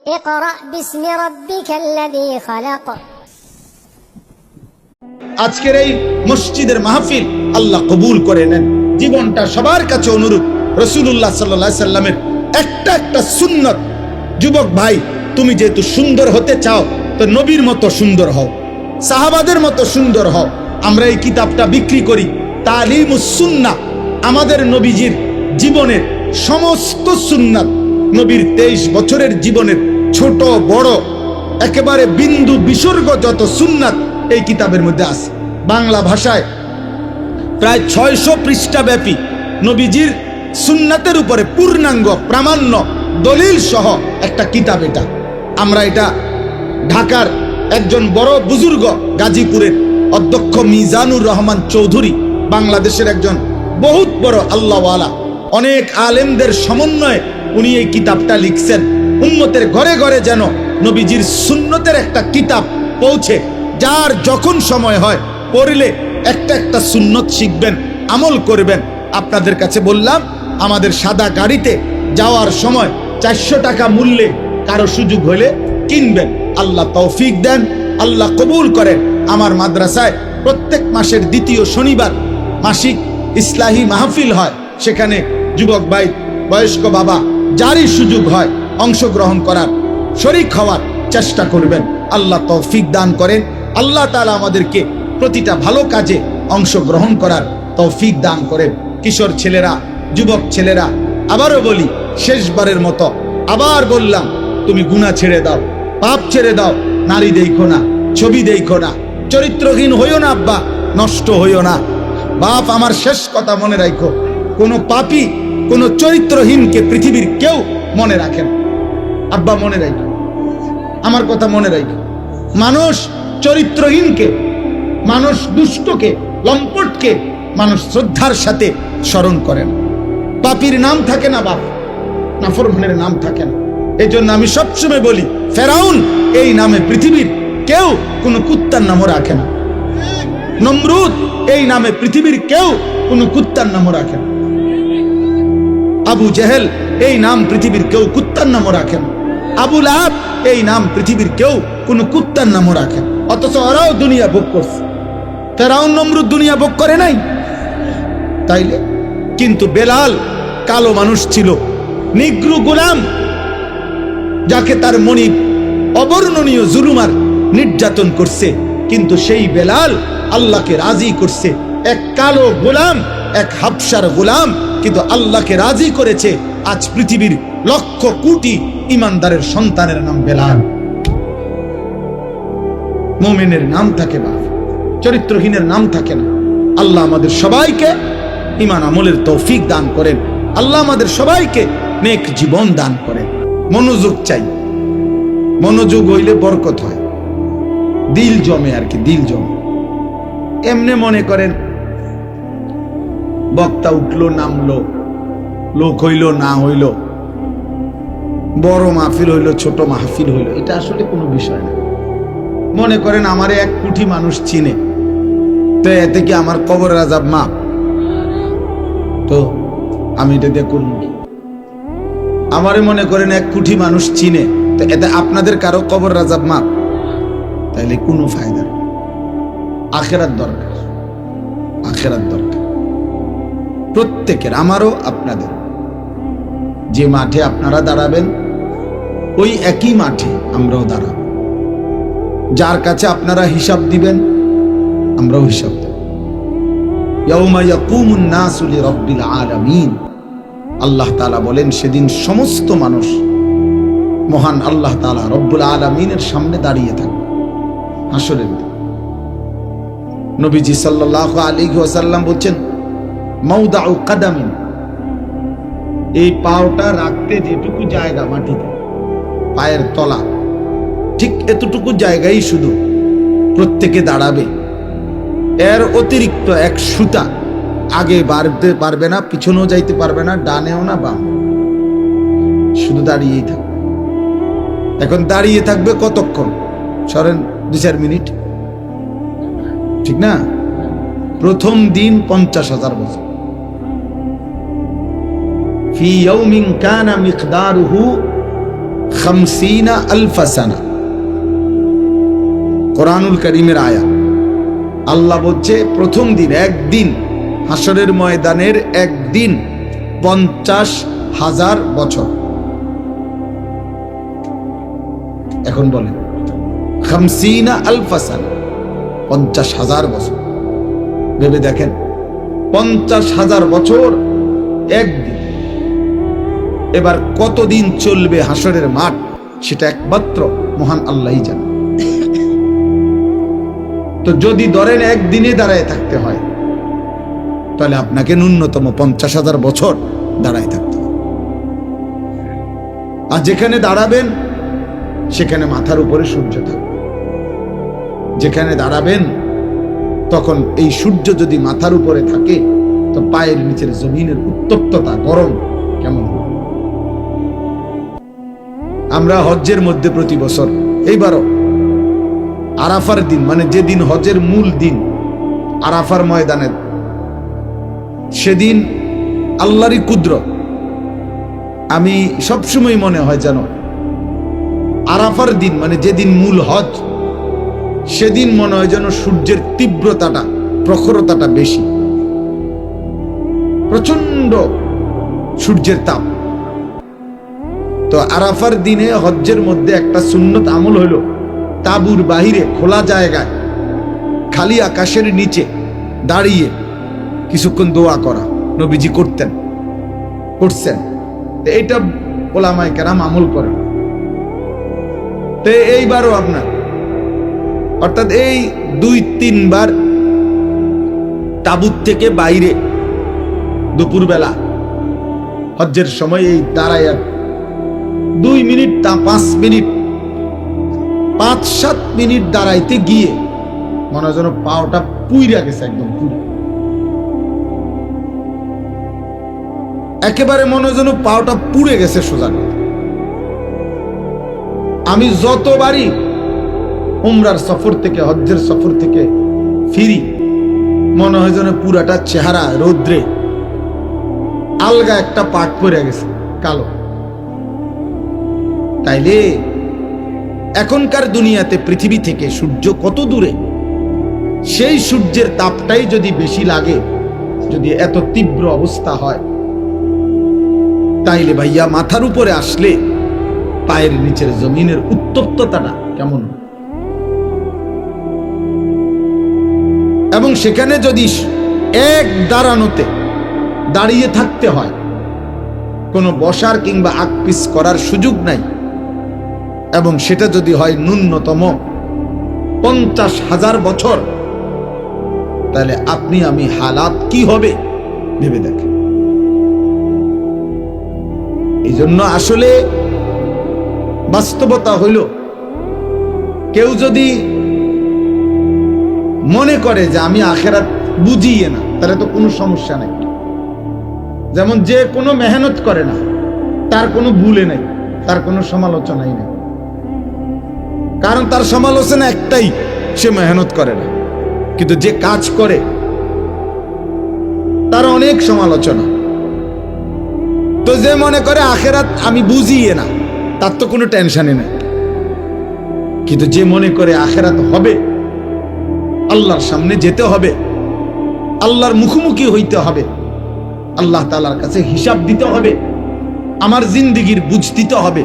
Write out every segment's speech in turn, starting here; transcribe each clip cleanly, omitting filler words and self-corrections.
اقرأ باسم ربك الذي خلق আজকের এই মসজিদের মাহফিল আল্লাহ কবুল করে নেন। জীবনটা সবার কাছে অনুরোধ, রাসূলুল্লাহ সাল্লাল্লাহু আলাইহি সাল্লামের একটা সুন্নাত। যুবক ভাই, তুমি যেহেতু সুন্দর হতে চাও তো নবীর মতো সুন্দর হও, সাহাবাদের মতো সুন্দর হও। আমরা এই কিতাবটা বিক্রি করি, তালিমুস সুন্নাহ, আমাদের নবীজির জীবনের সমস্ত সুন্নাত, নবীর 23 বছরের জীবনের ছোট বড় একেবারে বিন্দু বিসর্গ যত সুন্নাত এই কিতাবের মধ্যে আছে। বাংলা ভাষায় প্রায় 600 পৃষ্ঠা ব্যাপী নবীজির সুন্নাতের উপরে পূর্ণাঙ্গ প্রামাণ্য দলিল সহ একটা কিতাব এটা। আমরা এটা ঢাকার একজন বড় বুজুর্গ, গাজীপুরের অধ্যক্ষ মিজানুর রহমান চৌধুরী, বাংলাদেশের একজন বহুত বড় আল্লাহওয়ালা, অনেক আলেমদের সমন্বয়ে উনি এই কিতাবটা লিখছেন। উম্মতের ঘরে ঘরে যেন নবীজির সুন্নতের একটা কিতাব পৌঁছে, যার যখন সময় হয় পড়লে একটা সুন্নত শিখবেন, আমল করবেন। আপনাদের কাছে বললাম, আমাদের সাদা গাড়িতে যাওয়ার সময় 400 টাকা মূল্যে কারো সুযোগ হলে কিনবেন। আল্লাহ তৌফিক দেন, আল্লাহ কবুল করেন। আমার মাদ্রাসায় প্রত্যেক মাসের দ্বিতীয় শনিবার মাসিক ইসলাহি মাহফিল হয়, সেখানে যুবক ভাই, বয়স্ক বাবা, যারই সুযোগ হয় অংশগ্রহণ করার, শরীক হওয়ার চেষ্টা করবেন। আল্লাহ তৌফিক দান করেন। আল্লাহ তাআলা আমাদেরকে প্রতিটা ভালো কাজে অংশগ্রহণ করার তৌফিক দান করেন। কিশোর ছেলেরা, যুবক ছেলেরা, আবারও বলি, শেষবারের মতো আবার বললাম, তুমি গুনাহ ছেড়ে দাও, পাপ ছেড়ে দাও, নারী দেখো না, ছবি দেখো না, চরিত্রহীন হইও না আব্বা, নষ্ট হইও না। বাপ, আমার শেষ কথা মনে রাখো, কোনো পাপী, কোনো চরিত্রহীনকে পৃথিবীর কেউ মনে রাখে না। আব্বা মনে রাখো, আমার কথা মনে রাখো। মানুষ চরিত্রহীনকে, মানুষ দুষ্টকে, লম্পটকে মানুষ শ্রদ্ধার সাথে স্মরণ করে না। পাপীর নাম থাকে না বাপ, নাফরমানের নাম থাকে না। এই জন্য আমি সবসময় বলি, ফেরাউন এই নামে পৃথিবীর কেউ কোনো কুত্তার নামও রাখে না। নমরুদ এই নামে পৃথিবীর কেউ কোনো কুত্তার নামও রাখে না। আবু জেহেল এই নাম পৃথিবীর কেউ কুত্তার নামও রাখে না। আবু লাহাব এই নাম পৃথিবীর কেউ কোনো কুত্তার নামও রাখে না। অথচ ওরাও দুনিয়া ভোগ করছে। ফেরাউন নমরুদ দুনিয়া ভোগ করে নাই তাইলে? কিন্তু বেলাল কালো মানুষ ছিল, নিগ্রু গোলাম, যাকে তার মনিব অবর্ণনীয় জুলুমার নির্যাতন করছে, কিন্তু সেই বেলাল আল্লাহকে রাজি করছে। এক কালো গোলাম, এক হাবশার গোলাম, কিন্তু আল্লাহকে রাজি করেছে। আজ পৃথিবীর লক্ষ কোটি ইমানদারের সন্তানের নাম বেলাল। মুমিনের নাম থাকে বাপ, চরিত্রহীনের নাম থাকে না। আল্লাহ আমাদের সবাইকে ঈমান আমলের তৌফিক দান করেন। আল্লাহ আমাদের সবাইকে নেক জীবন দান করেন। মনোযোগ চাই, মনোযোগ হইলে বরকত হয়, দিল জমে আর কি, দিল জমে। এমনে মনে করেন বক্তা উঠলো নামলো, লোক হইল না হইল, বড় মাহফিল হইল ছোট মাহফিল হইল, এটা আসলে কোনো বিষয় না। মনে করেন আমারে 1 কোটি মানুষ চিনে, তো এতে কি আমার কবরের আযাব মাপ? তো আমি এটা দিয়ে করব কি? আমারে মনে করেন 1 কোটি মানুষ চিনে, তো এতে আপনাদের কারো কবরের আযাব মাপ? তাইলে কোনো ফায়দা নেই। আখিরাত দরকার, আখিরাত দরকার প্রত্যেকের, আমারও আপনাদের। যে মাঠে আপনারা দাঁড়াবেন ওই একই মাঠে আমরাও দাঁড়াবো। যার কাছে আপনারা হিসাব দিবেন আমরাও হিসাব দেব। ইয়াউমা ইয়াকুমুন নাসু লিরাব্বিল আলামিন। আল্লাহ তাআলা বলেন, সেদিন সমস্ত মানুষ মহান আল্লাহ তাআলা রব্বুল আলামিনের সামনে দাঁড়িয়ে থাকবে হাসরের দিন। নবীজি সাল্লাল্লাহু আলাইহি ওয়াসাল্লাম বলছেন, মাউদাউ কাদামিন, এই পাওটা রাখতে যেটুকু জায়গা মাটিতে, পায়ের তলা, ঠিক এতটুকু জায়গায় শুধু প্রত্যেকে দাঁড়াবে। এর অতিরিক্ত 1 সুতা আগে বাড়তে পারবে না, পিছনেও যাইতে পারবে না, ডানেও না বাম, শুধু দাঁড়িয়েই থাকবে। এখন দাঁড়িয়ে থাকবে কতক্ষণ? সরেন 2-4 মিনিট, ঠিক না? প্রথম দিন 50,000 বছর। ফি ইয়াউমিন কানা মিকদারুহু খামসিনা আলফা সানা। কোরআনুল কারীমের আয়াত। আল্লাহ বলছে প্রথম দিন, একদিন, হাসরের ময়দানের একদিন 50,000 বছর। এখন বলেন খামসিনা আলফা সানা, 50,000 বছর। ভেবে দেখেন 50,000 বছর একদিন। এবার কতদিন চলবে হাসরের মাঠ, সেটা একমাত্র মহান আল্লাহই জানে। তো যদি ধরেন একদিনে দাঁড়ায় থাকতে হয়, তাহলে আপনাকে ন্যূনতম 50,000 বছর দাঁড়ায় থাকতে হবে। আর যেখানে দাঁড়াবেন সেখানে মাথার উপরে সূর্য থাকবে। যেখানে দাঁড়াবেন তখন এই সূর্য যদি মাথার উপরে থাকে, তো পায়ের নিচের জমিনের উত্তপ্ততা, গরম কেমন হবে? আমরা হজ্জের মধ্যে প্রতি বছর, এইবারও আরাফার দিন, মানে যেদিন হজের মূল দিন, আরাফার ময়দানে, সেদিন আল্লাহরই কুদরত। আমি সবসময় মনে হয় যেন আরাফার দিন, মানে যেদিন মূল হজ, সেদিন মনে হয় যেন সূর্যের তীব্রতাটা, প্রখরতাটা বেশি, প্রচন্ড সূর্যের তাপ। তো আরাফার দিনে হজ্জের মধ্যে একটা সুন্নত আমল হলো, তাঁবুর বাহিরে খোলা জায়গায় খালি আকাশের নিচে দাঁড়িয়ে কিছুক্ষণ দোয়া করা। নবীজি করতেন, করছেন। এটা ওলামায়ে কেরাম আমল করেন। তো এইবারও আপনার, অর্থাৎ এই 2-3 বার তাঁবুর থেকে বাইরে দুপুরবেলা হজ্জের সময় এই দাঁড়ায় 2 মিনিট, 5 মিনিট, 5-7 মিনিট দাঁড়াইতে গিয়ে মনে হয় যেন পাওটা পুইরা গেছে, একদম পুরো একেবারে মনে হয় যেন পাওটা পুড়ে গেছে সোজা। আমি যতবারই উমরার সফর থেকে, হজ্জের সফর থেকে ফিরি, মনে হয় যেন পুরাটা চেহারা রৌদ্রে আলগা একটা পাট পড়ে গেছে, কালো। তাইলে এখনকার দুনিয়াতে পৃথিবী থেকে সূর্য কত দূরে, সেই সূর্যের তাপটাই যদি বেশি লাগে, যদি এত তীব্র অবস্থা হয়, তাইলে ভাইয়া মাথার উপরে আসলে পায়ের নিচের জমিনের উত্তপ্ততাটা কেমন? এবং সেখানে যদি এক দাঁড়ানোতে দাঁড়িয়ে থাকতে হয়, কোনো বসার কিংবা আকপিস করার সুযোগ নাই, এবং সেটা যদি হয় ন্যূনতম 50,000 বছর, তাহলে আপনি আমি হালাত কি হবে ভেবে দেখেন। এই জন্য আসলে বাস্তবতা হইল, কেউ যদি মনে করে যে আমি আখেরাত বুঝিয়ে না, তাহলে তো কোনো সমস্যা নাই। যেমন যে কোনো মেহনত করে না, তার কোনো ভুলে নাই, তার কোনো সমালোচনাই নেই। কারণ তার সমালোচনা একটাই, সে মেহনত করে না। কিন্তু যে কাজ করে তার অনেক সমালোচনা। তো যে মনে করে আখেরাত আমি বুঝিয়ে না, তার তো কোনো টেনশনই নেই। কিন্তু যে মনে করে আখেরাত হবে, আল্লাহর সামনে যেতে হবে, আল্লাহর মুখোমুখি হইতে হবে, আল্লাহ তাআলার কাছে হিসাব দিতে হবে, আমার জিন্দেগির বুঝ দিতে হবে,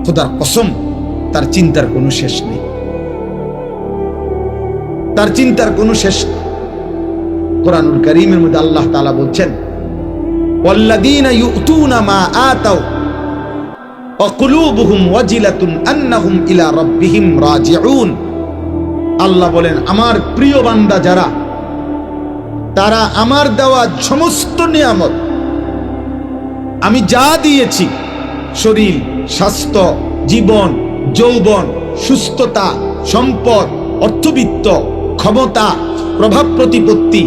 খোদার কসম তার চিন্তার কোনো শেষ নেই, তার চিন্তার কোনো শেষ নেই। কোরআনুল কারীমের মধ্যে আল্লাহ তাআলা বলছেন, ওয়াল্লাযীনা ইউতুনা মা আতাউ ওয়া কুলুবুহুম ওয়াজিলাতুন আন্নাহুম ইলা রাব্বিহিম রাজিউন। আল্লাহ বলেন, আমার প্রিয় বান্দা যারা, তারা আমার দেওয়া সমস্ত নিয়ামত, আমি যা দিয়েছি, শরীর, স্বাস্থ্য, জীবন, যৌবন, সুস্থতা, সম্পদ, অর্থবিত্ত, ক্ষমতা, প্রভাব প্রতিপত্তি,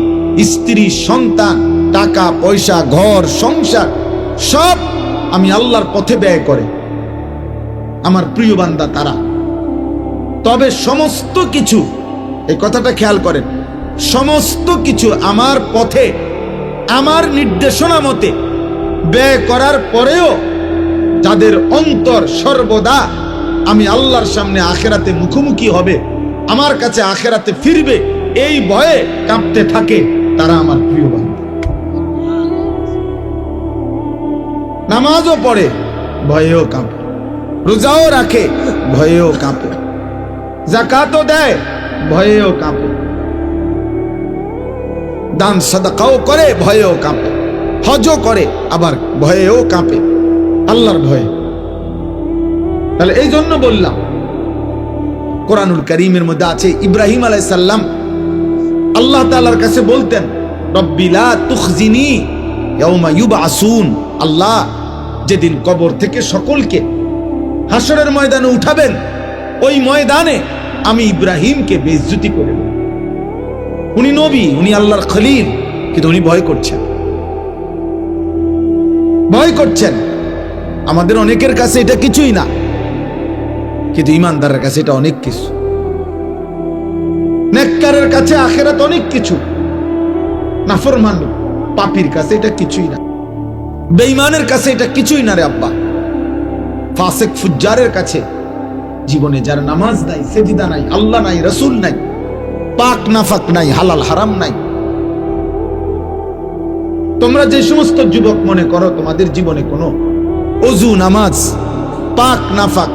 স্ত্রী, সন্তান, টাকা পয়সা, ঘর সংসার, সব আমি আল্লাহর পথে ব্যয় করে আমার প্রিয় বান্দা তারা। তবে সমস্ত কিছু, এই কথাটা খেয়াল করেন, সমস্ত কিছু আমার পথে, আমার নির্দেশনা মতে ব্যয় করার পরেও যাদের অন্তর সর্বদা আমি আল্লাহর সামনে আখেরাতে মুখোমুখি হবে, আমার কাছে আখেরাতে ফিরবে, এই ভয়ে কাঁপতে থাকে, তারা আমার প্রিয় বান্দা। নামাজও পড়ে, ভয়েও কাঁপে, রোজাও রাখে, ভয়েও কাঁপে, যাকাতও দেয়, ভয়েও কাঁপে, দান সাদাকাও করে, ভয়েও কাঁপে, হজও করে, আবার ভয়েও কাঁপে, আল্লাহর ভয়ে। তাহলে এই জন্য বললাম, কোরআনুল কারীমের মধ্যে আছে ইব্রাহিম আলাইহিস সালাম আল্লাহ তাআলার কাছে বলতেন, রব্বি লা তুখজিনি ইয়াউমা ইউবআসুন, আল্লাহ যেদিন কবর থেকে সকলকে হাসরের ময়দানে উঠাবেন, ওই ময়দানে আমি ইব্রাহিমকে বেইজ্জতি করে দেব। উনি নবী, উনি আল্লাহর খলিল, কিন্তু উনি ভয় করছেন, ভয় করছেন। আমাদের অনেকের কাছে এটা কিছুই না, কিন্তু ইমানদারের কাছে এটা অনেক কিছু। নেককারের কাছে আখিরাত অনেক কিছু, নাফরমান পাপীর কাছে এটা কিছুই না, বেঈমানের কাছে এটা কিছুই না রে আব্বা। ফাসিক ফুজ্জারের কাছে জীবনে যার নামাজ নাই, সেজদা নাই, আল্লাহ নাই, রাসূল নাই, পাক নাফাক নাই, হালাল হারাম নাই। তোমরা যে সমস্ত যুবক মনে করো তোমাদের জীবনে কোনো ওযু, নামাজ, পাক নাফাক,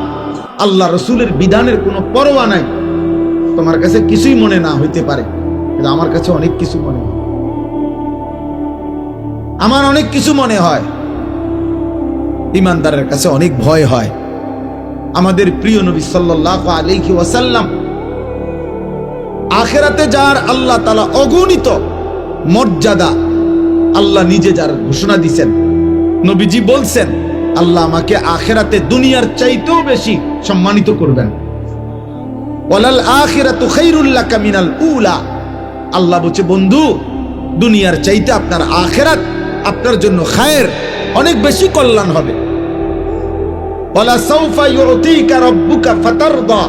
আল্লাহ রসুলের বিধানের কোনো পরোয়া নাই, তোমার কাছে কিছুই মনে না হইতে পারে, কিন্তু আমার কাছে অনেক কিছু মনে হয়। আমার অনেক কিছু মনে হয়। ইমানদারের কাছে অনেক ভয় হয়। আমাদের প্রিয় নবী সাল্লাল্লাহু আলাইহি ওয়াসাল্লাম আখিরাতে যার আল্লাহ তাআলা অগণিত মর্যাদা আল্লাহ নিজে যার ঘোষণা দিয়েছেন, নবীজি বলছেন, আল্লাহ আমাকে আখিরাতে দুনিয়ার চাইতেও বেশি সম্মানিত করবেন। ওয়ালাল আখিরাতু খায়রুল লাকা মিনাল উলা, আল্লাহ বলছে, বন্ধু দুনিয়ার চাইতে আপনার আখিরাত আপনার জন্য খায়ের, অনেক বেশি কল্যাণ হবে। ওয়ালা সাউফা ইউতিকা রাব্বুকা ফাতারদা,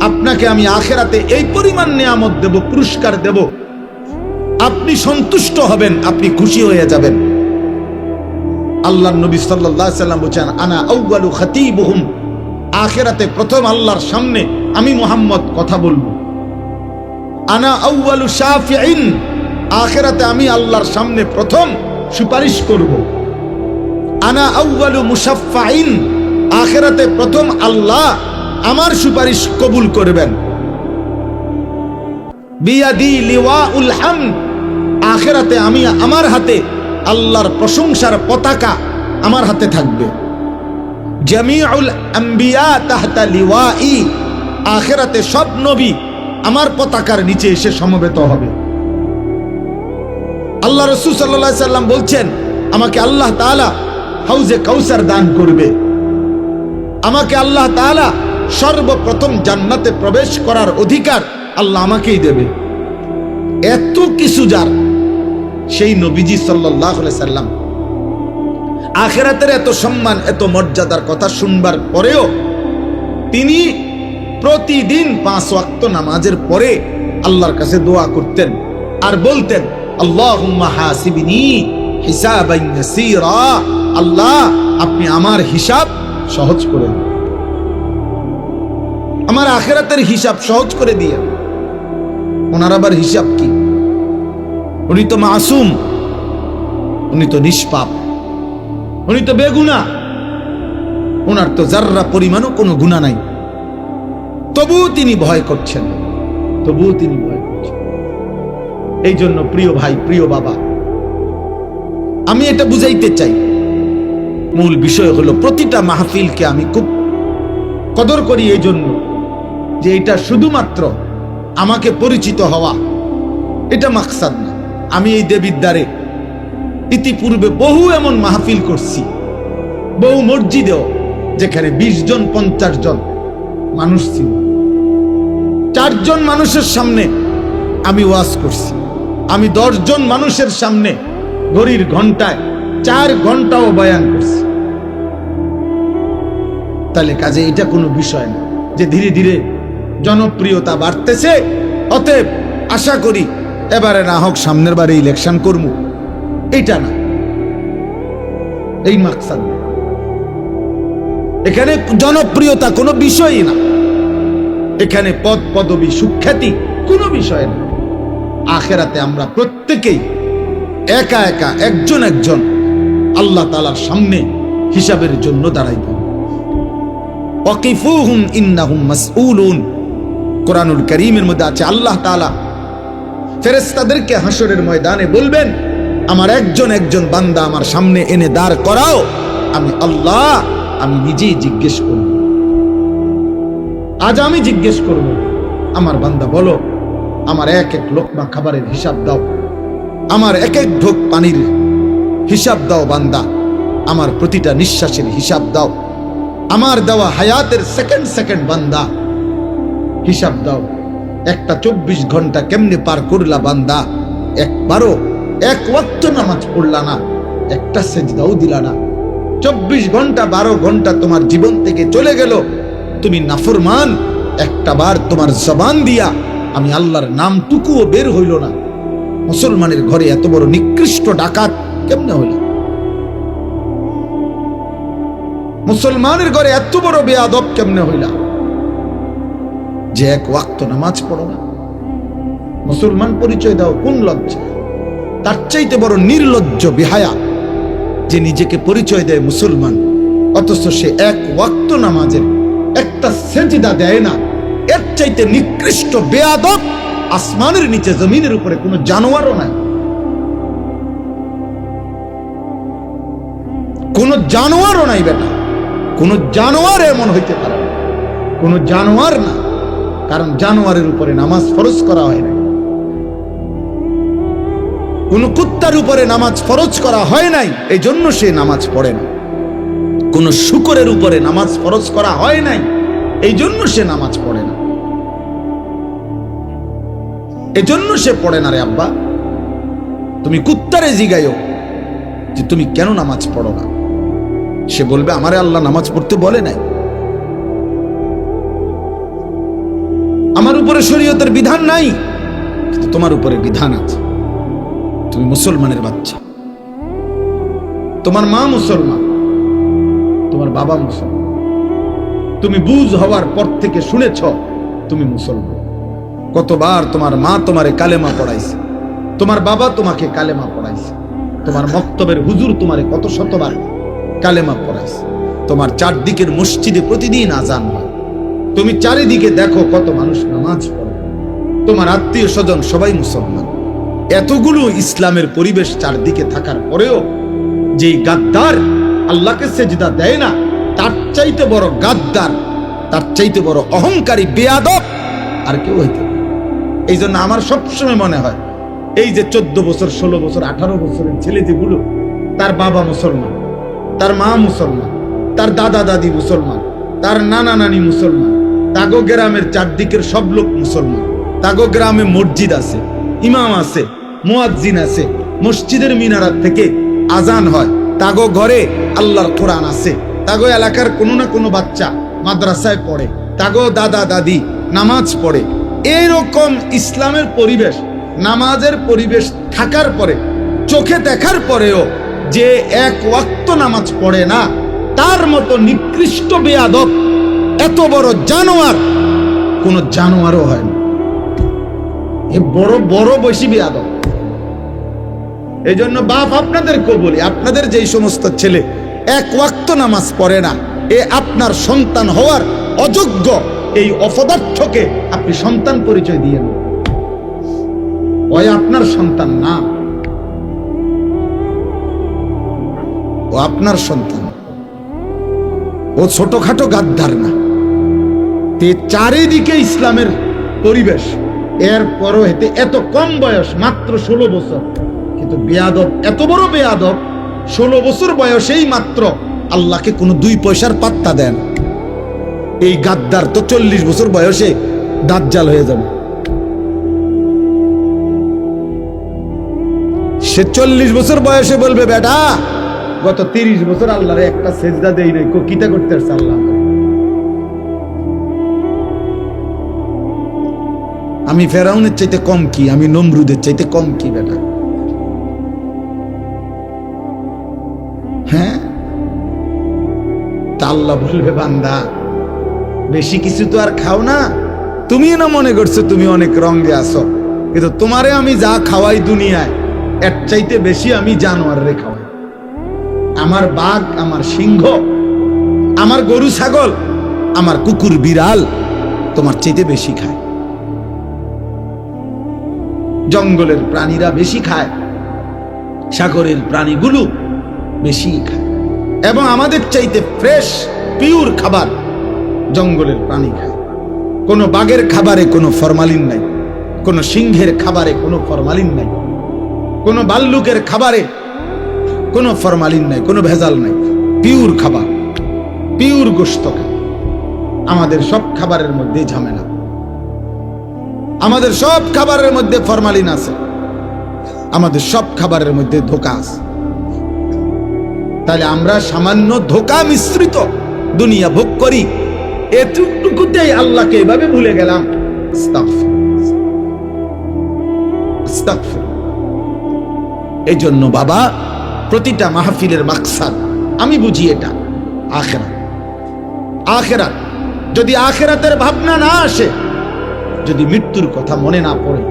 আপনাকে আমি আখিরাতে এই পরিমাণ নিয়ামত দেব, পুরস্কার দেব, আপনি সন্তুষ্ট হবেন, আপনি খুশি হয়ে যাবেন। আল্লাহর নবী সাল্লাল্লাহু আলাইহি ওয়াসাল্লাম বলেন, আনা আউয়ালু খাতীবুহুম, আখিরাতে প্রথম আল্লাহর সামনে আমি মুহাম্মদ কথা বলবো। আনা আউয়ালু শাফিঈন, আখিরাতে আমি আল্লাহর সামনে প্রথম সুপারিশ করব। আনা আউয়ালু মুশাফফাঈন, আখিরাতে প্রথম আল্লাহ আমার সুপারিশ কবুল করবেন। বিয়াদি লিওয়াউল হামদ, আখিরাতে আমি আমার হাতে আল্লাহর প্রশংসার পতাকা আমার হাতে থাকবে। জামিউল আম্বিয়া তাহতা লিওয়াই, আখিরাতে সব নবী আমার পতাকার নিচে এসে সমবেত হবে। আল্লাহ রাসূল সাল্লাল্লাহু আলাইহি সাল্লাম বলছেন, আমাকে আল্লাহ তাআলা হাউজে কাউসার দান করবে, আমাকে আল্লাহ তাআলা সর্বপ্রথম জান্নাতে প্রবেশ করার অধিকার আল্লাহ আমাকেই দেবে। এত কিছু যার, সেই নবীজি সাল্লাল্লাহু আলাইহি সাল্লাম আখিরাতের এত সম্মান, এত মর্যাদার কথা শুনবার পরেও তিনি প্রতিদিন 5 ওয়াক্ত নামাজের পরে আল্লাহর কাছে দোয়া করতেন আর বলতেন, আল্লাহুম্মা হাসিবনি হিসাবান ইয়াসীরা, আল্লাহ আপনি আমার হিসাব সহজ করে দিন, আমার আখিরাতের হিসাব সহজ করে দিয়ে। ওনার আবার হিসাব কি? উনি তো মাসুম, উনি তো নিষ্পাপ, উনি তো বেগুনাহ, ওনার তো যাররা পরিমাণও কোনো গুনাহ নাই, তবুও তিনি ভয় করছেন, তবুও তিনি ভয় করছেন। এই জন্য প্রিয় ভাই, প্রিয় বাবা, আমি এটা বুঝাইতে চাই, মূল বিষয় হলো প্রতিটা মাহফিলকে আমি খুব কদর করি এই জন্য যে এটা শুধুমাত্র আমাকে পরিচিত হওয়া, এটা মাকসাদ না। আমি এই দেবিদ্বারে ইতিপূর্বে বহু এমন মাহফিল করছি, বহু মসজিদেও, যেখানে 20 জন 50 জন মানুষ ছিল, 4 জন মানুষের সামনে আমি ওয়াজ করছি। আমি 10 জন মানুষের সামনে ঘড়ির ঘন্টায় 4 ঘন্টাও বয়ান করছি। তাহলে কাজে এটা কোনো বিষয় না যে ধীরে ধীরে জনপ্রিয়তা বাড়তেছে, অতএব আশা করি এবারে না হোক সামনের বারে ইলেকশন করবো, এইটা না, এই মাকসাদ না। এখানে জনপ্রিয়তা কোনো বিষয়ই না, এখানে পদ পদবী সুখ্যাতি কোনো বিষয় না। আখেরাতে আমরা প্রত্যেকেই একা একা একজন একজন আল্লাহ তাআলার সামনে হিসাবের জন্য দাঁড়াইব। ওয়াকিফুহুম ইন্নাহুম মাসউলুন, কোরআনুল কারীমের মধ্যে আছে আল্লাহ তাআলা ফেরেশতাদেরকে হাসরের ময়দানে বলবেন, আমার একজন একজন বান্দা আমার সামনে এনে দাঁড় করাও, আমি আল্লাহ আমি নিজেই জিজ্ঞেস করব। আজ আমি জিজ্ঞেস করব, আমার বান্দা বলো, আমার এক এক লোকমা খাবারের হিসাব দাও, আমার এক এক ঢোক পানির হিসাব দাও বান্দা, আমার প্রতিটা নিঃশ্বাসের হিসাব দাও, আমার দেওয়া হায়াতের সেকেন্ড সেকেন্ড বান্দা হিসাব দাও। একটা 24 ঘন্টা কেমনে পার করলা বান্দা, একবারও এক ওয়াক্ত নামাজ পড়লা না, একটা সেজদাও দিলা না। 24 ঘন্টা 12 ঘন্টা তোমার জীবন থেকে চলে গেল, তুমি নাফরমান, একটা বার তোমার জবান দিয়া আমি আল্লাহর নামটুকুও বের হইল না। মুসলমানের ঘরে এত বড় নিকৃষ্ট ডাকাত কেমনে হইল? মুসলমানের ঘরে এত বড় বেয়াদব কেমনে হইলা যে এক ওয়াক্ত নামাজ পড়ো না? মুসলমান পরিচয় দাও কোন লজ্জা? তার চাইতে বড় নির্লজ্জ বেহায়া যে নিজেকে পরিচয় দেয় মুসলমান, অথচ সে এক ওয়াক্ত নামাজের একটা সেজদা দেয় না। এর চাইতে নিকৃষ্ট বেয়াদব আসমানের নিচে জমিনের উপরে কোনো জানোয়ারও নাই, কোন জানোয়ারও নাই বেটা, কোন জানোয়ার এমন হইতে পারে না, কোন জানোয়ার না। কারণ জানোয়ারের উপরে নামাজ ফরজ করা হয় না, কোন কুত্তার উপরে নামাজ ফরজ করা হয় নাই, এই জন্য সে নামাজ পড়ে না। কোন শূকরের উপরে নামাজ ফরজ করা হয় নাই, এই জন্য সে নামাজ পড়ে না, এজন্য সে পড়ে না। রে আব্বা, তুমি কুত্তারে জিগাইও যে তুমি কেন নামাজ পড়ো না, সে বলবে আমারে আল্লাহ নামাজ পড়তে বলে নাই, আমার উপরে শরীয়তের বিধান নাই, কিন্তু তোমার উপরে বিধান আছে। তুমি মুসলমানের বাচ্চা, তোমার মা মুসলমান, তোমার বাবা মুসলমান, তুমি বুঝ হওয়ার পর থেকে শুনেছ তুমি মুসলমান। কতবার তোমার মা তোমারে কালেমা পড়াইছে, তোমার বাবা তোমাকে কালেমা পড়াইছে, তোমার মক্তবের হুজুর তোমারে কত শতবার কালেমা পড়াইছে, তোমার চারদিকের মসজিদে প্রতিদিন আজান হয়, তুমি চারিদিকে দেখো কত মানুষ নামাজ পড়ে, তোমার আত্মীয় স্বজন সবাই মুসলমান। এতগুলো ইসলামের পরিবেশ চারদিকে থাকার পরেও যেই গাদ্দার আল্লাহকে সেজদা দেয় না, তার চাইতে বড় গাদ্দার, তার চাইতে বড় অহংকারী বেয়াদব আর কেউ হইতে। এই জন্য আমার সবসময় মনে হয় এই যে 14 বছর 16 বছর 18 বছরের ছেলে যেগুলো, তার বাবা মুসলমান, তার মা মুসলমান, তার দাদা দাদি মুসলমান, তার নানা নানি মুসলমান, তাগো গ্রামের চারদিকের সব লোক মুসলমান, তাগো গ্রামে মসজিদ আছে, ইমাম আছে, মুয়াজ্জিন আছে, মসজিদের মিনারাত থেকে আজান হয়, তাগো ঘরে আল্লাহর কোরআন আছে, তাগো এলাকার কোনো না কোনো বাচ্চা মাদ্রাসায় পড়ে, তাগো দাদা দাদি নামাজ পড়ে। এইরকম ইসলামের পরিবেশ, নামাজের পরিবেশ থাকার পরে, চোখে দেখার পরেও যে এক ওয়াক্ত নামাজ পড়ে না, তার মতো নিকৃষ্ট বেয়াদব, এত বড় জানোয়ার কোন জানোয়ারও হয় না। এ বড় বড় বেশি বেয়াদব। এই জন্য বাপ আপনাদেরকে বলি, আপনাদের যেই সমস্ত ছেলে এক ওয়াক্ত নামাজ পড়ে না, এ আপনার সন্তান হওয়ার অযোগ্য। এই অপদার্থকে আপনি সন্তান পরিচয় দিয়ে নেন, ওই আপনার সন্তান না, ও আপনার সন্তান, ও ছোটখাটো গাদ্দার না। চারিদিকে ইসলামের পরিবেশ, এরপরও এতে এত কম বয়স, মাত্র 16 বছর, কিন্তু বেয়াদব, এত বড় বেয়াদব, 16 বছর বয়সেই মাত্র আল্লাহকে কোনো 2 পয়সার পাত্তা দেন। এই গাদ্দার তো 40 বছর বয়সে দাজ্জাল হয়ে যাবে। সে 40 বছর বয়সে বলবে, বেটা গত 30 বছর আল্লাহরে একটা সেজদা দেই নাই, কিতা করতে আসছে আল্লাহ? আমি ফেরাউনের চাইতে কম কি? আমি নমরুদের চাইতে কম কি বেটা? হ্যাঁ, তা আল্লাহ বলবে, বান্দা বেশি কিছু তো আর খাও না, তুমি না মনে করছো তুমি অনেক রঙে আছো, কিন্তু তোমারে আমি যা খাওয়াই দুনিয়ায় এর চাইতে বেশি আমি জানোয়ারে খাওয়াই। আমার বাঘ, আমার সিংহ, আমার গরু ছাগল, আমার কুকুর বিড়াল তোমার চাইতে বেশি খায়। জঙ্গলের প্রাণীরা বেশি খায়, সাগরের প্রাণীগুলো বেশি খায়, এবং আমাদের চাইতে ফ্রেশ পিওর খাবার জঙ্গলের প্রাণী খায়। কোনো বাঘের খাবারে কোনো ফরমালিন নাই, কোনো সিংহের খাবারে কোনো ফরমালিন নাই, কোনো ভাল্লুকের খাবারে কোনো ফরমালিন নাই, কোনো ভেজাল নাই, পিওর খাবার, পিওর গোশত খায়। আমাদের সব খাবারের মধ্যে ঝামেলা, আমাদের সব খাবারের মধ্যে ফরমালিন আছে, আমাদের সব খাবারের মধ্যে ধোঁকা আছে। তাহলে আমরা সামান্য ধোঁকা মিশ্রিত দুনিয়া ভোগ করি, এতটুকুতেই আল্লাহকে এভাবে ভুলে গেলাম। এই জন্য বাবা, প্রতিটা মাহফিলের মাকসাদ আমি বুঝি এটা আখিরাত। আখিরাত যদি আখিরাতের ভাবনা না আসে, যদি মৃত্যুর কথা মনে না পড়ে,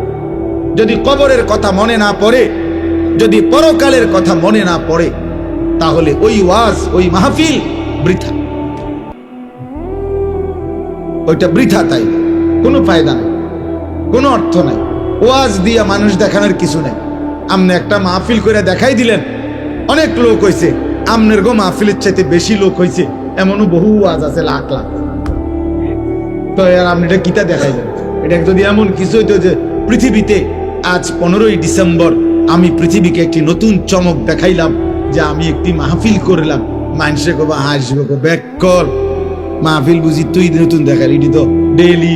যদি কবরের কথা মনে না পড়ে, যদি পরকালের কথা মনে না পড়ে, তাহলে ওই ওয়াজ, ওই মাহফিল বৃথা, ওইটা বৃথা। তাই কোনো ফায়দা নাই, কোনো অর্থ নাই। ওয়াজ দিয়া মানুষ দেখানোর কিছু নাই। আপনি একটা মাহফিল করে দেখাই দিলেন, অনেক লোক হয়েছে, আমনের গো মাহফিলের চাইতে বেশি লোক হয়েছে, এমনও বহু ওয়াজ আছে লাখ লাখ। তো আর আপনি এটা কিতা দেখাই দেন? এটা যদি এমন কিছু হইতো যে পৃথিবীতে আজ 15ই ডিসেম্বর আমি পৃথিবীকে একটি নতুন চমক দেখাইলাম, যে আমি একটি মাহফিল করলাম, মানুষে কবা হাসবে, ব্যাক কর মাহফিল বুঝি তুই নতুন দেখালি, এটি তো ডেইলি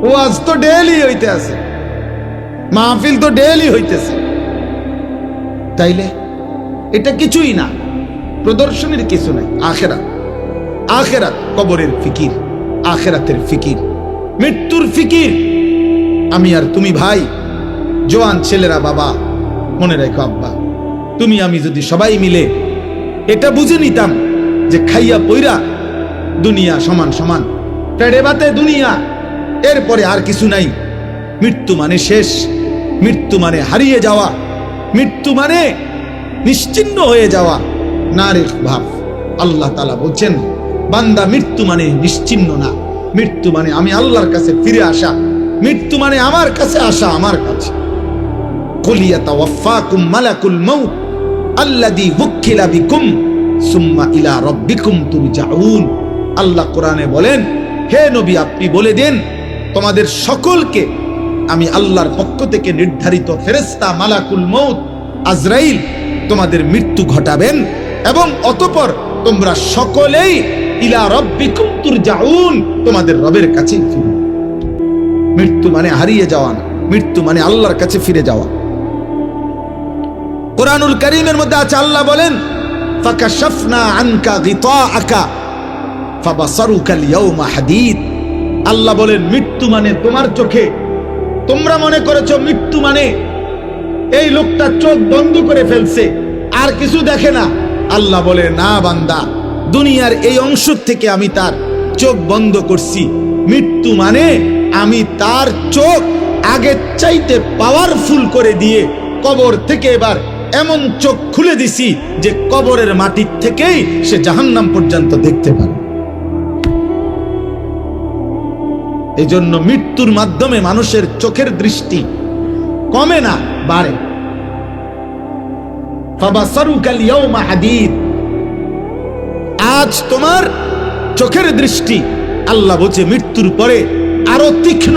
ওয়াজ, তো ডেইলি হইতে আছে, মাহফিল তো ডেইলি হইতেছে। তাইলে এটা কিছুই না, প্রদর্শনীর কিছু নাই। আখিরাত, আখিরাত, কবরের ফিকির, আখিরাতের ফিকির, মৃত্যুর ফিকির। আমি আর তুমি ভাই, জোয়ান ছেলেরা, বাবা মনে রেখো, আব্বা তুমি আমি যদি সবাই মিলে এটা বুঝে নিতাম যে খাইয়া পইরা দুনিয়া সমান সমান, পেড়ে বাতে দুনিয়া, এরপরে আর কিছু নাই। মৃত্যু মানে শেষ, মৃত্যু মানে হারিয়ে যাওয়া, মৃত্যু মানে নিশ্চিহ্ন হয়ে যাওয়া। না রে ভাব, আল্লাহ তাআলা বলছেন, বান্দা মৃত্যু মানে নিশ্চিহ্ন না, মৃত্যু মানে আমি আল্লাহর কাছে ফিরে আসা, মৃত্যু মানে আমার কাছে আসা, আমার কাছে। কুল ইয়াতাওয়াফাকুম মালাকুল মাউত আল্লাযী ওয়াক্কিলা বিকুম সুম্মা ইলা রাব্বিকুম তুরজাউন। আল্লাহ কোরআনে বলেন, হে নবী আপনি বলে দেন, তোমাদের সকলকে আমি আল্লাহর পক্ষ থেকে নির্ধারিত ফেরেশতা মালাকুল মউত আজরাইল তোমাদের মৃত্যু ঘটাবেন, এবং অতঃপর তোমরা সকলেই ইলা রাব্বিকুম তুরজাউন, তোমাদের রবের কাছে ফিরবে। মৃত্যু মানে হারিয়ে যাওয়া না, মৃত্যু মানে আল্লাহর কাছে ফিরে যাওয়া। কুরআনুল কারীমের মধ্যে আছে, আল্লাহ বলেন, ফাকাশাফনা আনকা গিতাআকা ফাবাসারুকা আল-ইয়াওমা হাদীদ। আল্লাহ বলেন, মৃত্যু মানে তোমার চোখে, তোমরা মনে করেছো মৃত্যু মানে এই লোকটা চোখ বন্ধ করে ফেলছে, আর কিছু দেখে না। আল্লাহ বলে, না বান্দা, দুনিয়ার এই অংশ থেকে আমি তার চোখ বন্ধ করছি। মৃত্যু মানে আমি তার চোখ আগের চাইতে পাওয়ারফুল করে দিয়ে কবর থেকে এবার এমন চোখ খুলে দিছি যে কবরের মাটির থেকেই সে জাহান্নাম পর্যন্ত দেখতে পারে। এই জন্য মৃত্যুর মাধ্যমে মানুষের চোখের দৃষ্টি কমে না, বাড়ে। ফাবাসারুকাল ইয়াওমা হাদীদ, আজ তোমার চোখের দৃষ্টি, আল্লাহ বলছে, মৃত্যুর পরে আরো তীক্ষ্ণ,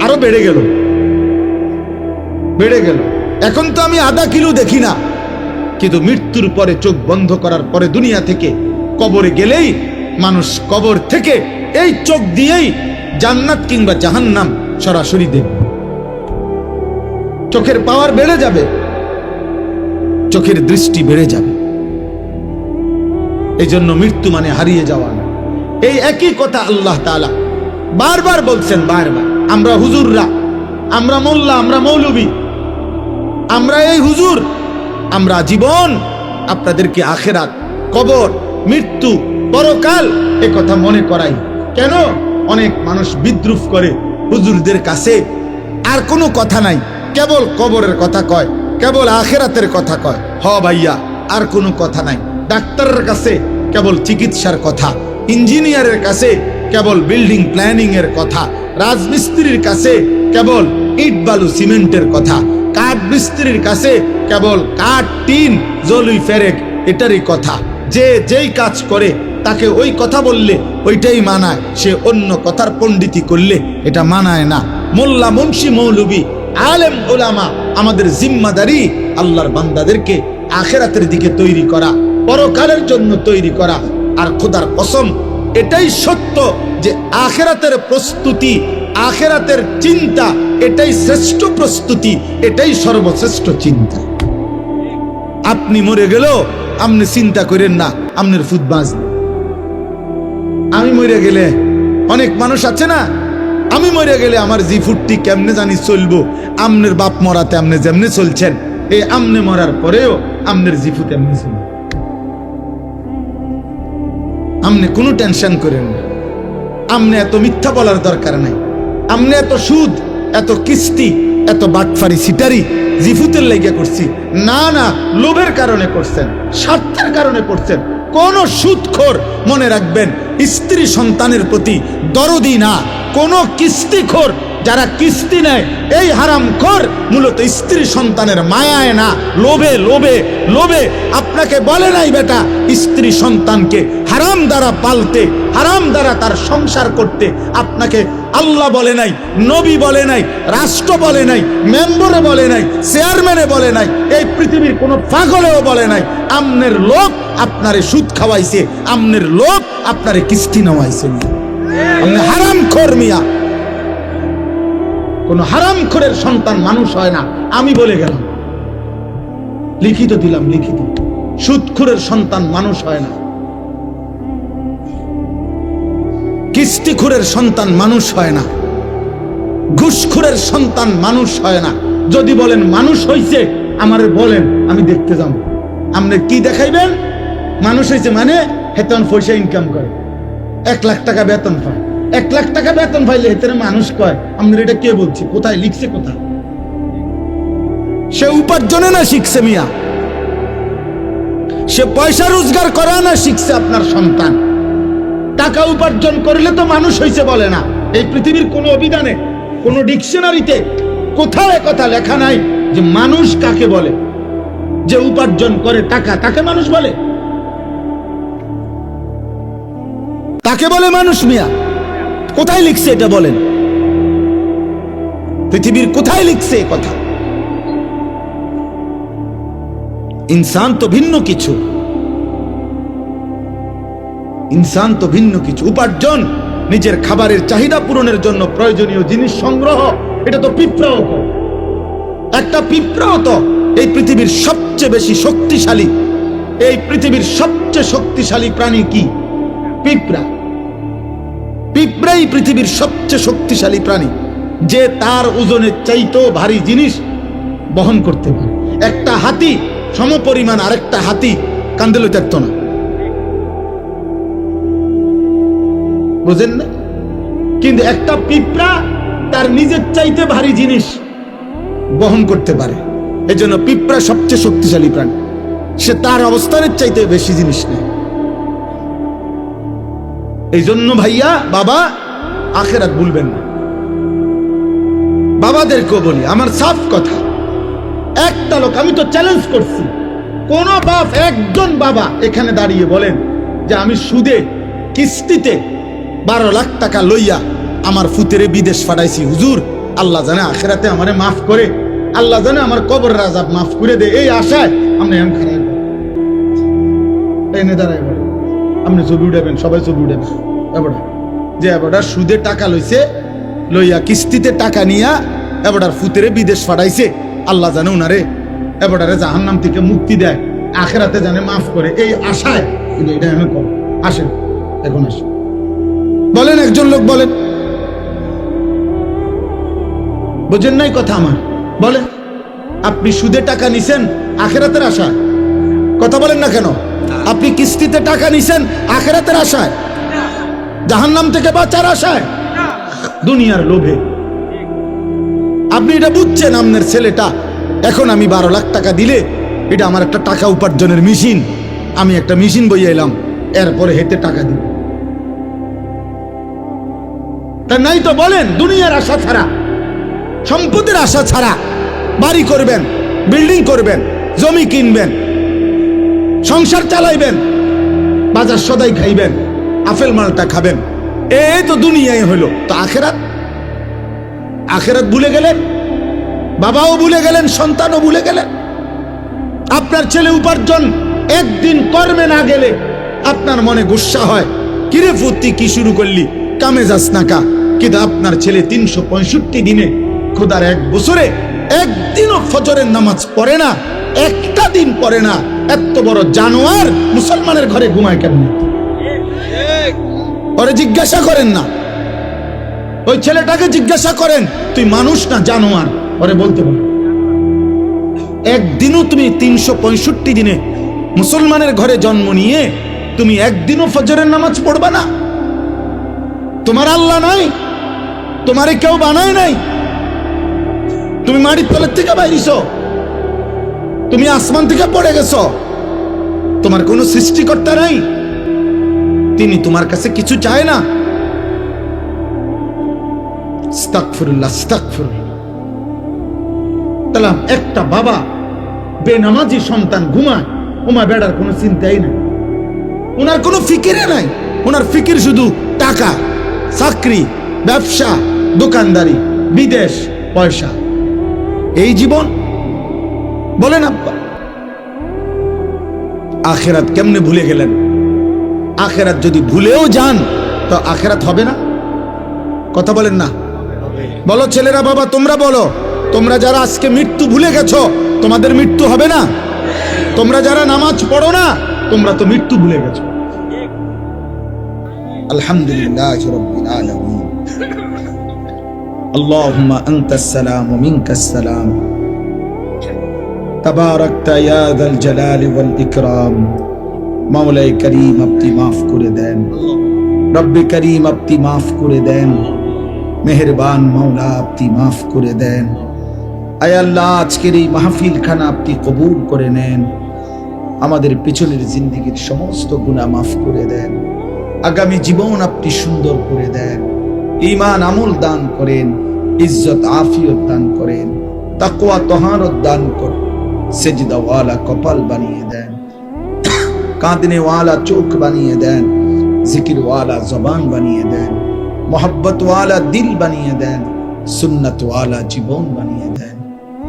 আরো বেড়ে গেল, বেড়ে গেল। এখন তো আমি আধা কিলো দেখি না, কিন্তু মৃত্যুর পরে চোখ বন্ধ করার পরে দুনিয়া থেকে কবরে গেলেই মানুষ কবর থেকে এই চোখ দিয়েই জান্নাত কিংবা জাহান্নাম সরাসরি দেখবে। চোখের পাওয়ার বেড়ে যাবে, চোখের দৃষ্টি বেড়ে যাবে। এই জন্য মৃত্যু মানে হারিয়ে যাওয়া না। এই একই কথা আল্লাহ তাআলা বারবার বলছেন, বারবার। আমরা হুজুররা, আমরা মোল্লা, আমরা মৌলবী, আমরা এই হুজুর, আমরা জীবন আপনাদেরকে আখেরাত, কবর, মৃত্যু, পরকাল এ কথা মনে করাই। কেন? অনেক মানুষ বিদ্রুপ করে হুজুরদের কাছে, আর কোনো কথা নাই, কেবল কবরের কথা কয়, কেবল আখেরাতের কথা কয়। ভাইয়া, আর কোনো কথা নাই। ডাক্তারের কাছে কেবল চিকিৎসার কথা, ইঞ্জিনিয়ারের কাছে কেবল বিল্ডিং প্ল্যানিং এর কথা, রাজমিস্ত্রির কাছে কেবল ইট বালু সিমেন্টের কথা, কাঠ মিস্ত্রির কাছে কেবল কাঠ, টিন, জলুই, ফেরেক এটারই কথা। যে যেই কাজ করে তাকে ওই কথা বললে ওইটাই মানায়, সে অন্য কথার পণ্ডিতি করলে এটা মানায় না। মোল্লা, মুন্সি, মৌলবি, আলেম, ওলামা, আমাদের জিম্মাদারি আল্লাহর বান্দাদেরকে আখেরাতের দিকে তৈরি করা, পরকালের জন্য তৈরি করা। আর খোদার কসম, এটাই সত্য যে আখেরাতের প্রস্তুতি, আখেরাতের চিন্তা এটাই শ্রেষ্ঠ প্রস্তুতি, এটাই সর্বশ্রেষ্ঠ চিন্তা। আপনি মরে গেল আপনি চিন্তা করেন না আপনার ফুট বাঁচবে। আমি মরে গেলে, অনেক মানুষ আছে না, আমি মরে গেলে আমার জি ফুটটি কেমনে জানি চলবো। আমনের বাপ মরাতে আপনি যেমনি চলছেন, এই আমনে মরার পরেও আমনের জি ফুট এমনি চলবে। আমনে কোনো টেনশন করেন না। আমনে এত মিথ্যা বলার দরকার নাই। আমনে এত সুদ, এত কিস্তি, এত বাটফারি, সিটারি জিফুতের লেগে করছি না, না, লোভের কারণে করছেন, স্বার্থের কারণে করছেন। কোন সুদখোর মনে রাখবেন স্ত্রী সন্তানের প্রতি দরদি না। কোন কিস্তিখোর, যারা কিস্তি নেয়, এই হারামখোর মূলত স্ত্রী সন্তানের মায়ায় না, লোভে লোভে লোভে। আপনাকে বলে নাই বেটা স্ত্রী সন্তানকে হারাম দ্বারা পালতে, হারাম দ্বারা তার সংসার করতে। আপনাকে আল্লাহ বলে নাই, নবী বলে নাই, রাষ্ট্র বলে নাই, মেম্বরে বলে নাই, চেয়ারম্যানে বলে নাই, এই পৃথিবীর কোনো পাগলেও বলে নাই। আমনের লোক আপনারে সুদ খাওয়াইছে, আমনের লোক আপনারে কিস্তি নেওয়াইছে। আপনি হারামখোর মিয়া। কোন হারামখোরের সন্তান মানুষ হয় না, আমি বলে গেলাম, লিখিত দিলাম, লিখিত। সুদখোরের সন্তান মানুষ হয় না, কিস্তিখোরের সন্তান মানুষ হয় না, ঘুষখোরের সন্তান মানুষ হয় না। যদি বলেন মানুষ হইছে, আমারে বলেন, আমি দেখতে যাব। আপনি কি দেখাইবেন? মানুষ হয়েছে মানে হেতন পয়সা ইনকাম করে, 1 লাখ টাকা বেতন পায়। 1 লাখ টাকা বেতন পাইলে হেতনে মানুষ কয়। আপনার এটা কে বলছে? কোথায় লিখছে? কোথায়? সে উপার্জনে না শিখছে মিয়া, সে পয়সা রোজগার করা না শিখছে। আপনার সন্তান টাকা উপার্জন করলে তো মানুষ হইছে বলে না। এই পৃথিবীর কোন অভিধানে, কোন ডিকশনারিতে কোথাও কথা লেখা নাই যে মানুষ কাকে বলে। যে উপার্জন করে টাকা, তাকে মানুষ বলে? তাকে বলে মানুষ মিয়া? কোথায় লিখছে এটা বলেন? পৃথিবীর কোথায় লিখছে এই কথা? ইনসান তো ভিন্ন কিছু, ইনসান তো ভিন্ন কিছু। উপার্জন, নিজের খাবারের চাহিদা পূরণের জন্য প্রয়োজনীয় জিনিস সংগ্রহ, এটা তো পিঁপড়াও করে। একটা পিঁপড়াও তো এই পৃথিবীর সবচেয়ে বেশি শক্তিশালী, এই পৃথিবীর সবচেয়ে শক্তিশালী প্রাণী কি? পিঁপড়া। পিঁপড়াই পৃথিবীর সবচেয়ে শক্তিশালী প্রাণী, যে তার ওজনের চাইতেও ভারী জিনিস বহন করতে পারে। একটা হাতি সমপরিমাণ আরেকটা হাতি কান্দে লইতে পারত না, বুঝেন না? কিন্তু একটা পিঁপড়া তার নিজের চাইতে ভারী জিনিস বহন করতে পারে। এজন্য পিঁপড়া সবচেয়ে শক্তিশালী প্রাণী। সে তার অবস্থানের চাইতে বেশি জিনিস নেয়। এই জন্য ভাইয়া, বাবা, আখেরাত ভুলবেন না। বাবাদেরকেও বলি, আমার সাফ কথা, একটা লোক, আমি তো চ্যালেঞ্জ করছি, কোন বাপ, একজন বাবা এখানে দাঁড়িয়ে বলেন যে আমি সুদে কিস্তিতে 12 লাখ টাকা লইয়া আমার ফুতেরে বিদেশ পাঠাইছি, হুজুর আল্লাহ জানে আখেরাতে আমারে মাফ করে, আল্লাহ জানে আমার কবরের আযাব মাফ করে দে, এই আশায় আপনি এমন খারাপ এনে দাঁড়াই বলেন। আপনি ছবি উঠাবেন, সবাই ছবি উঠাবেন। এবারটা যে এবারটা সুদে টাকা লইছে, লইয়া কিস্তিতে টাকা নিয়া এবারটার ফুতেরে বিদেশ পাঠাইছে, আল্লাহ জানে উনারে এবারটারে জাহান্নাম থেকে মুক্তি দেয়, আখেরাতে জানে মাফ করে, এই আশায় এটা আমি কর। আসেন এখন, আসেন বলেন, একজন লোক বলেন, বুঝেন নাই কথা আমার? বলেন, আপনি সুদে টাকা নিছেন আখেরাতের আশা? কথা বলেন না কেন? আপনি কিস্তিতে টাকা নিছেন আখিরাতের আশায়, জাহান্নাম থেকে বাঁচার আশায়, দুনিয়ার লোভে। আপনি এটা বুঝছেন আপনার ছেলেটা এখন আমি 12 লাখ টাকা দিলে এটা আমার একটা টাকা উপার্জনের মেশিন, আমি একটা মেশিন বইয়ে এলাম, এরপরে হেঁটে টাকা দিব। তা নাই তো বলেন, দুনিয়ার আশা ছাড়া, সম্পদের আশা ছাড়া বাড়ি করবেন, বিল্ডিং করবেন, জমি কিনবেন, সংসার চালাইবেন, বাজার সদাই খাইবেন, আপেল মালটা খাবেন, এই তো দুনিয়ায় হইলো। তো আখেরাত, আখেরাত ভুলে গেলেন, বাবাও ভুলে গেলেন, সন্তানও ভুলে গেলেন। আপনার ছেলে উপার্জন একদিন কর্মে না গেলে আপনার মনে গুসা হয়, কিরে ফুর্তি কি শুরু করলি, কামে যাস না কা। কিন্তু আপনার ছেলে 365 দিনে, খোদার 1 বছরে একদিনও ফজরের নামাজ পড়ে না, একটা দিন পড়ে না, এত বড় জানোয়ার মুসলমানের ঘরে ঘুমায় কেন? ওরে জিজ্ঞাসা করেন না, ওই ছেলেটাকে জিজ্ঞাসা করেন, তুই মানুষ না জানোয়ার? ওরে বলতে পারো একদিনও তুমি 365 দিনে মুসলমানের ঘরে জন্ম নিয়ে তুমি একদিনও ফজরের নামাজ পড়বা না? তোমার আল্লাহ নাই, তোমারে কেউ বানায় নাই, তুমি মাটির তলের থেকে বাইরিছ, তুমি আসমান থেকে পড়ে গেছো, তোমার কোনো সৃষ্টিকর্তা নাই, তিনি তোমার কাছে কিছু চায় না। আস্তাগফিরুল্লাহ, আস্তাগফিরুল্লাহ। তাহলে একটা বাবা বেনামাজি সন্তান ঘুমায়, ওমা বেড়ার কোনো চিন্তাই নাই, ওনার কোনো ফিকিরে নাই, ওনার ফিকির শুধু টাকা, চাকরি, ব্যবসা, দোকানদারি, বিদেশ, পয়সা, এই জীবন। বলেন আব্বা, আখেরাত কেমনে ভুলে গেলেন? আখেরাত যদি ভুলেও যান তো আখেরাত হবে না? কথা বলেন না? বলো ছেলেরা, বাবা তোমরা বলো, তোমরা যারা আজকে মৃত্যু ভুলে গেছো, তোমাদের মৃত্যু হবে না? তোমরা যারা নামাজ পড়ো না, তোমরা তো মৃত্যু ভুলে গেছো। আলহামদুলিল্লাহ রাব্বিল আলামিন। আল্লাহুম্মা আনতাস সালাম ওয়া মিনকাস সালাম, তাবারাকতা ইয়া যাল জালালি ওয়াল ইকরাম। মাওলাই করিম আপনি মাফ করে দেন, রব্বে করিম আপনি মাফ করে দেন, মেহেরবান মাওলা আপনি মাফ করে দেন। আয় আল্লাহ, আজকের এই মাহফিল খানা আপনি কবুল করে নেন, আমাদের পিছনের জিন্দেগির সমস্ত গুনাহ মাফ করে দেন, আগামী জীবন আপনি সুন্দর করে দেন, ঈমান আমল দান করেন, ইজ্জত আফিয়ত দান করেন, তাকওয়া তহারত দান করেন, সেজদা ওয়ালা কপাল বানিয়ে দেন, কাঁদনে ওয়ালা চোখ বানিয়ে দেন, জিকির ওয়ালা জবান বানিয়ে দেন, মোহাব্বত ওয়ালা দিল বানিয়ে দেন, সুন্নাত ওয়ালা জীবন বানিয়ে দেন।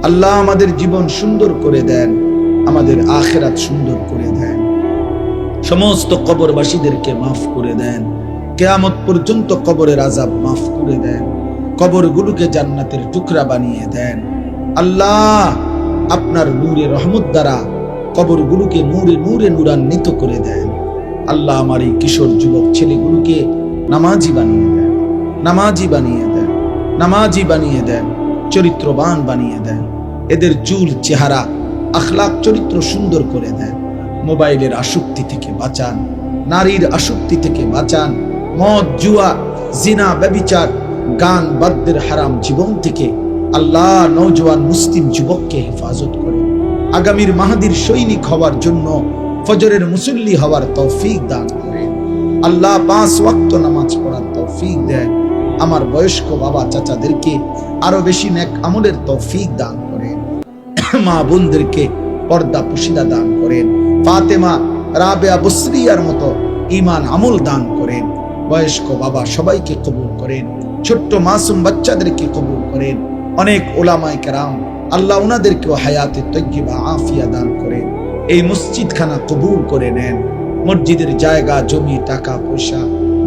আল্লাহ আমাদের জীবন সুন্দর করে দেন, আমাদের আখিরাত সুন্দর করে দেন, সমস্ত কবরবাসীদেরকে মাফ করে দেন, কিয়ামত পর্যন্ত কবরের আযাব মাফ করে দেন, কবরগুলোকে জান্নাতের টুকরা বানিয়ে দেন। আল্লাহ আপনার নূরে রহমত দ্বারা কবরগুলোকে নূরে নূরে নূরান্বিত করে দেন। আল্লাহ আমার এই কিশোর যুবক ছেলেগুলোকে নামাজি বানিয়ে দেন, নামাজি বানিয়ে দেন, নামাজি বানিয়ে দেন, চরিত্রবান বানিয়ে দেন, এদের চুল চেহারা আখলাক চরিত্র সুন্দর করে দেন। মোবাইলের আসক্তি থেকে বাঁচান, নারীর আসক্তি থেকে বাঁচান, মদ জুয়া জিনা ব্যভিচার গান বাদ্যের হারাম জীবন থেকে আল্লাহ নওজোয়ান মুসলিম যুবককে হেফাজত করেন। আগামীর মাহাদির সৈনিক হওয়ার জন্য ফজরের মুসল্লি হওয়ার তৌফিক দান করেন। আল্লাহ 5 ওয়াক্ত নামাজ পড়ার তৌফিক দেন। আমার বয়স্ক বাবা চাচাদেরকে আরো বেশি নেক আমলের তৌফিক দান করেন। মা বোনদেরকে পর্দা পুশিদা দান করেন। ফাতেমা রাবেয়া বসরিয়ার মতো ঈমান আমল দান করেন। বয়স্ক বাবা সবাইকে কবুল করেন, ছোট্ট মাসুম বাচ্চাদেরকে কবুল করেন। অনেক ওলামায়ে কেরাম আল্লাহ ওনাদেরকেও হায়াতে তয়্যিবা আফিয়া দান করেন। এই মসজিদখানা কবুল করে নেন। মসজিদের জায়গা জমি টাকা পয়সা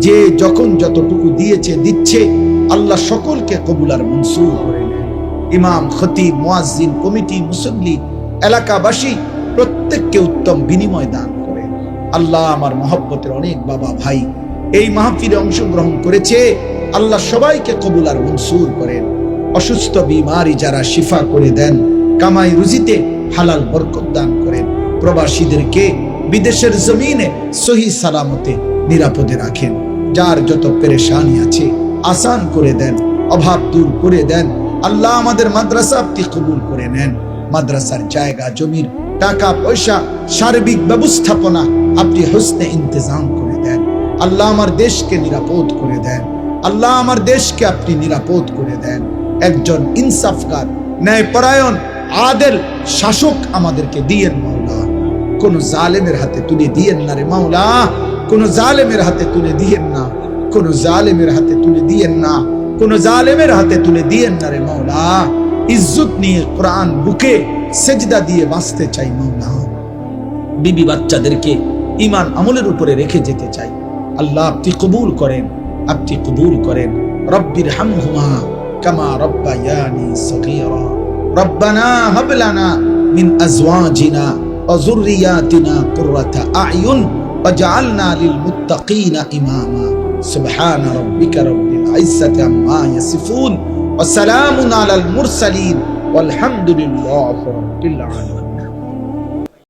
যে যখন যতটুকু দিয়েছে দিচ্ছে, আল্লাহ সকলকে কবুল আর মনসুর করে নেন। ইমাম, খতিব, মুয়াজ্জিন, কমিটি, মুসল্লি, এলাকাবাসী প্রত্যেককে উত্তম বিনিময় দান করেন। আল্লাহ আমার মহব্বতের অনেক বাবা ভাই এই মাহফিলে অংশগ্রহণ করেছে, আল্লাহ সবাইকে কবুল আর মনসুর করেন। অসুস্থ বিমারি যারা শিফা করে দেন, কামাই রুজিতে হালাল বরকত দান করেন। প্রবাসীদেরকে বিদেশের জমিনে সহি সালামতে নিরাপদে রাখেন। যার যত পেরেশানি আছে আসান করে দেন, অভাব দূর করে দেন। আল্লাহ আমাদের মাদ্রাসা আপনি কবুল করে নেন। মাদ্রাসার জায়গা জমির টাকা পয়সা সার্বিক ব্যবস্থাপনা আপনি হোসনে ইন্তজাম করে দেন। আল্লাহ আমার দেশকে নিরাপদ করে দেন। আল্লাহ আমার দেশকে আপনি নিরাপদ করে দেন। একজন ইনসাফকার, ন্যায়পরায়ণ, আদেল শাসক আমাদেরকে দিয়েন মাওলা। কোন জালেমের হাতে তুলে দিয়েন না রে মাওলা, কোন জালেমের হাতে তুলে দিয়েন না, কোন জালেমের হাতে তুলে দিয়েন না, কোন জালেমের হাতে তুলে দিয়েন না রে মাওলা। ইজ্জত নিয়ে কোরআন বুকে সেজদা দিয়ে বাঁচতে চাই মাওলা। বিবি বাচ্চাদেরকে ঈমান আমলের উপরে রেখে যেতে চাই। আল্লাহ আপনি কবুল করেন, আপনি কবুল করেন। রব্বির হামহুমা কামা রব্বায়ানি সগীরা। রব্বানা হাব লানা মিন আজওয়াজিনা ওয়া যুররিয়াতিনা কুররাতা আ'য়ুন ওয়াজআলনা লিল মুত্তাকিনা ইমামা। সুবহান রাব্বিকা রাব্বিল ইজ্জাতি আম্মা ইয়াসিফুন ওয়া সালামুন আলাল মুরসালিন ওয়ালহামদুলিল্লাহি রাব্বিল আলামিন।